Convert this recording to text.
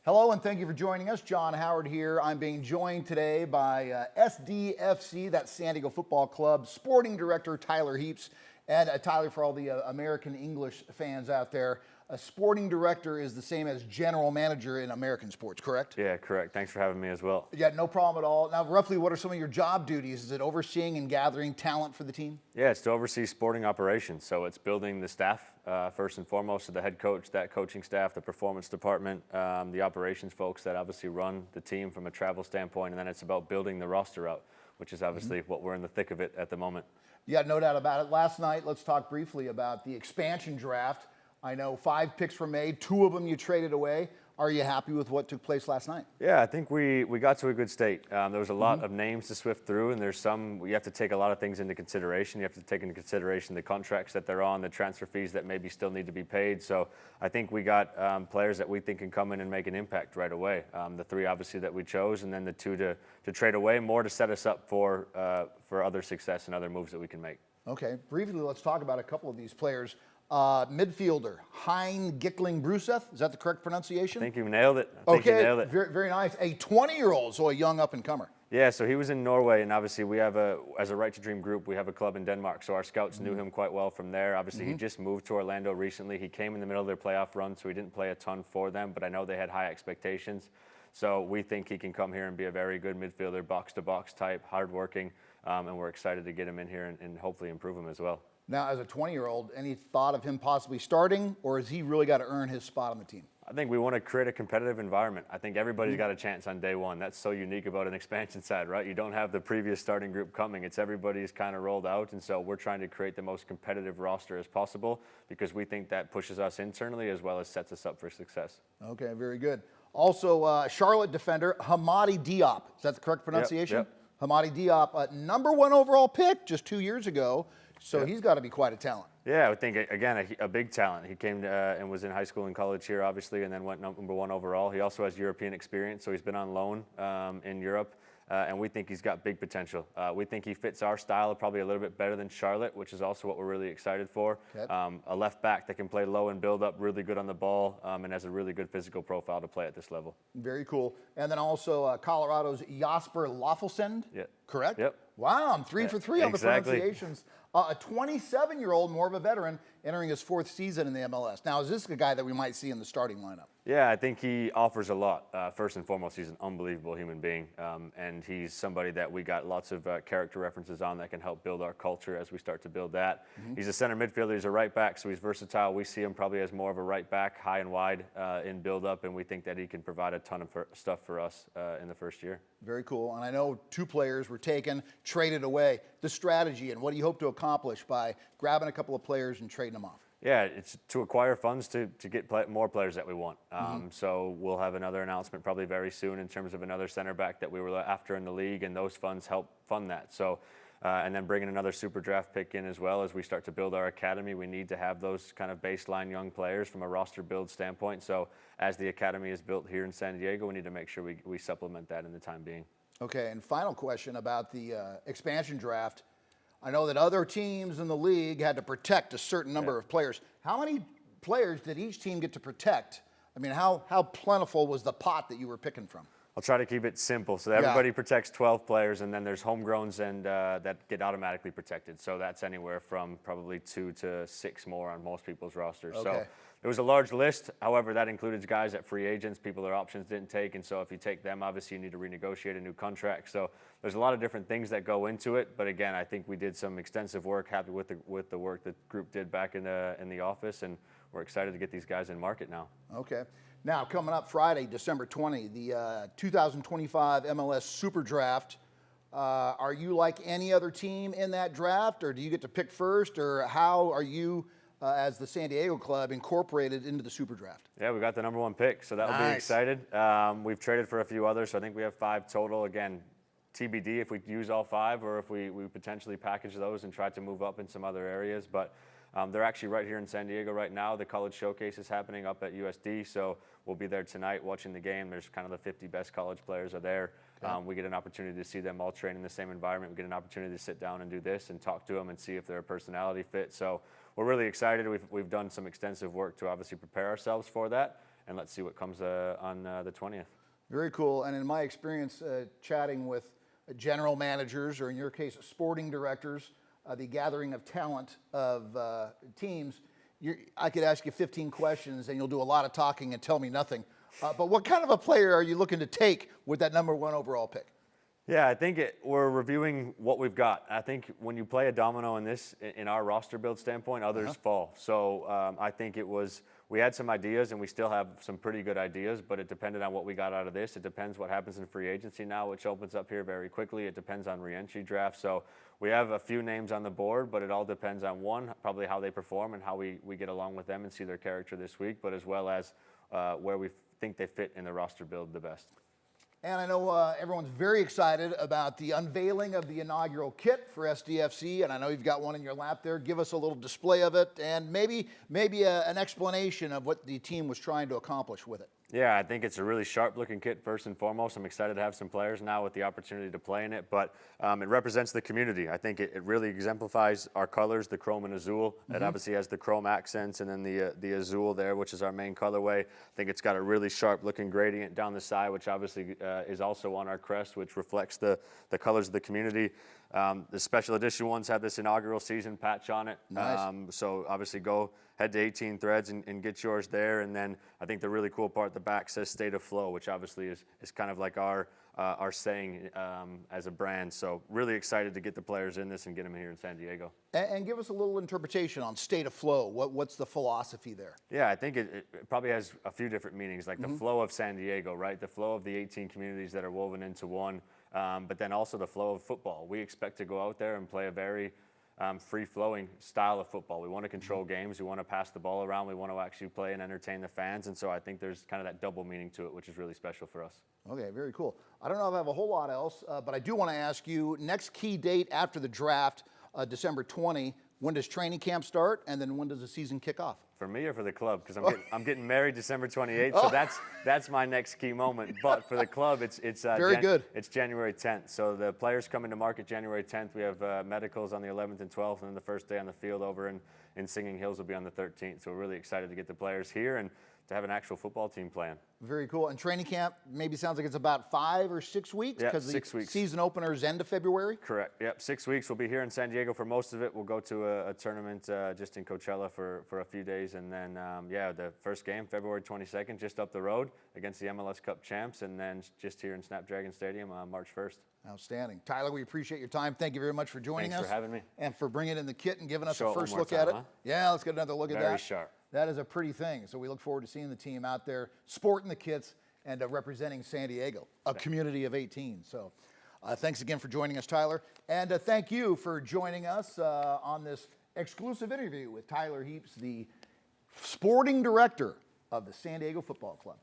Hello and thank you for joining us. John Howard here. I'm being joined today by SDFC, that's San Diego Football Club, sporting director Tyler Heaps. And Tyler, for all the American English fans out there, a sporting director is the same as general manager in American sports, correct? Yeah, correct. Thanks for having me as well. Yeah, no problem at all. Now, roughly, what are some of your job duties? Is it overseeing and gathering talent for the team? Yeah, it's to oversee sporting operations. So it's building the staff, first and foremost, so the head coach, that coaching staff, the performance department, the operations folks that obviously run the team from a travel standpoint, and then it's about building the roster out, which is obviously what we're in the thick of it at the moment. Yeah, no doubt about it. Last night, let's talk briefly about the expansion draft. I know 5 picks were made, 2 of them you traded away. Are you happy with what took place last night? Yeah, I think we got to a good state. There was a lot of names to sift through, and there's some, you have to take a lot of things into consideration. You have to take into consideration the contracts that they're on, the transfer fees that maybe still need to be paid. So I think we got players that we think can come in and make an impact right away. The 3 obviously that we chose, and then the 2 to trade away, more to set us up for other success and other moves that we can make. Okay, briefly, let's talk about a couple of these players. Midfielder, Hein Gickling-Bruseth, is that the correct pronunciation? I think you nailed it. Okay, very, very nice. A 20-year-old, so a young up-and-comer. Yeah, so he was in Norway, and obviously we have as a Right to Dream group, we have a club in Denmark, so our scouts knew him quite well from there. Obviously, he just moved to Orlando recently. He came in the middle of their playoff run, so he didn't play a ton for them, but I know they had high expectations. So we think he can come here and be a very good midfielder, box-to-box type, hardworking, and we're excited to get him in here and hopefully improve him as well. Now, as a 20-year-old, any thought of him possibly starting, or has he really got to earn his spot on the team? I think we want to create a competitive environment. I think everybody's got a chance on day one. That's so unique about an expansion side, right? You don't have the previous starting group coming. It's everybody's kind of rolled out, and so we're trying to create the most competitive roster as possible because we think that pushes us internally as well as sets us up for success. Okay, very good. Also, Charlotte defender, Hamadi Diop. Is that the correct pronunciation? Yep. Hamadi Diop, #1 overall pick just 2 years ago. So he's got to be quite a talent. Yeah, I think, again, a big talent. He came and was in high school and college here, obviously, and then went #1 overall. He also has European experience, so he's been on loan in Europe, and we think he's got big potential. We think he fits our style probably a little bit better than Charlotte, which is also what we're really excited for. Okay. A left back that can play low and build up, really good on the ball, and has a really good physical profile to play at this level. Very cool. And then also Colorado's Jasper Lofelsend, correct? Yep. Wow, I'm 3 for 3 on the pronunciations. A 27-year-old, more of a veteran, entering his 4th season in the MLS. Now, is this the guy that we might see in the starting lineup? Yeah, I think he offers a lot. First and foremost, he's an unbelievable human being, and he's somebody that we got lots of character references on that can help build our culture as we start to build that. He's a center midfielder. He's a right back, so he's versatile. We see him probably as more of a right back, high and wide in build-up, and we think that he can provide a ton of stuff for us in the first year. Very cool. And I know 2 players were taken, traded away. The strategy and what do you hope to accomplish by grabbing a couple of players and trading them off? Yeah, it's to acquire funds to get more players that we want. So we'll have another announcement probably very soon in terms of another center back that we were after in the league, and those funds help fund that. So, and then bringing another SuperDraft pick in as well as we start to build our academy. We need to have those kind of baseline young players from a roster build standpoint. So as the academy is built here in San Diego, we need to make sure we supplement that in the time being. Okay, and final question about the expansion draft. I know that other teams in the league had to protect a certain number of players. How many players did each team get to protect? I mean, how plentiful was the pot that you were picking from? I'll try to keep it simple. So everybody protects 12 players, and then there's homegrowns and that get automatically protected. So that's anywhere from probably 2 to 6 more on most people's rosters. Okay. So it was a large list. However, that included guys at free agents, people their options didn't take. And so if you take them, obviously you need to renegotiate a new contract. So there's a lot of different things that go into it. But again, I think we did some extensive work, happy with the work the group did back in the office. And we're excited to get these guys in market now. Okay. Now, coming up Friday, December 20, the 2025 MLS SuperDraft. Are you like any other team in that draft, or do you get to pick first, or how are you, as the San Diego club, incorporated into the SuperDraft? Yeah, we got the #1 pick, so that'll be excited. We've traded for a few others, so I think we have 5 total. Again, TBD if we use all 5 or if we potentially package those and try to move up in some other areas. But they're actually right here in San Diego right now. The college showcase is happening up at USD, so we'll be there tonight watching the game. There's kind of the 50 best college players are there. Okay. We get an opportunity to see them all train in the same environment. We get an opportunity to sit down and do this and talk to them and see if they're a personality fit. So we're really excited. We've done some extensive work to obviously prepare ourselves for that. and let's see what comes on the 20th. Very cool. And in my experience chatting with general managers, or in your case, sporting directors, the gathering of talent of teams, I could ask you 15 questions and you'll do a lot of talking and tell me nothing. But what kind of a player are you looking to take with that #1 overall pick? Yeah, I think we're reviewing what we've got. I think when you play a domino in our roster build standpoint, others fall. So I think we had some ideas and we still have some pretty good ideas, but it depended on what we got out of this. It depends what happens in free agency now, which opens up here very quickly. It depends on re-entry draft. So we have a few names on the board, but it all depends on one, probably how they perform and how we get along with them and see their character this week, but as well as where we think they fit in the roster build the best. And I know everyone's very excited about the unveiling of the inaugural kit for SDFC, and I know you've got one in your lap there. Give us a little display of it, and maybe an explanation of what the team was trying to accomplish with it. Yeah, I think it's a really sharp-looking kit, first and foremost. I'm excited to have some players now with the opportunity to play in it, but it represents the community. I think it really exemplifies our colors, the chrome and azul. It obviously has the chrome accents and then the azul there, which is our main colorway. I think it's got a really sharp-looking gradient down the side, which obviously is also on our crest, which reflects the colors of the community. The special edition ones have this inaugural season patch on it. Nice. So obviously head to 18 Threads and get yours there. And then I think the really cool part at the back says State of Flow, which obviously is kind of like our saying as a brand. So really excited to get the players in this and get them here in San Diego. And give us a little interpretation on State of Flow. What's the philosophy there? Yeah, I think it probably has a few different meanings, like the flow of San Diego, right? The flow of the 18 communities that are woven into one, but then also the flow of football. We expect to go out there and play a very free-flowing style of football. We want to control games. We want to pass the ball around. We want to actually play and entertain the fans. And so I think there's kind of that double meaning to it, which is really special for us. Okay, very cool. I don't know if I have a whole lot else, but I do want to ask you, next key date after the draft, December 20, when does training camp start, and then when does the season kick off? For me or for the club? Because I'm getting married December 28th, so that's my next key moment. But for the club, it's very good. It's January 10th. So the players come into market January 10th. We have medicals on the 11th and 12th, and then the first day on the field over in Singing Hills will be on the 13th. So we're really excited to get the players here and to have an actual football team playing. Very cool. And training camp maybe sounds like it's about 5 or 6 weeks? Yeah, because 6 the weeks. Season openers end of February? Correct. Yep, 6 weeks. We'll be here in San Diego for most of it. We'll go to a tournament just in Coachella for a few days. And then, the first game, February 22nd, just up the road against the MLS Cup champs. And then just here in Snapdragon Stadium on March 1st. Outstanding. Tyler, we appreciate your time. Thank you very much for joining us. Thanks for having me. And for bringing in the kit and giving us Show a first it one more look time, at it. huh? Yeah, let's get another look at that. Very sharp. That is a pretty thing. So we look forward to seeing the team out there sporting the kits and representing San Diego, a community of 18. So thanks again for joining us, Tyler. And thank you for joining us on this exclusive interview with Tyler Heaps, the sporting director of the San Diego Football Club.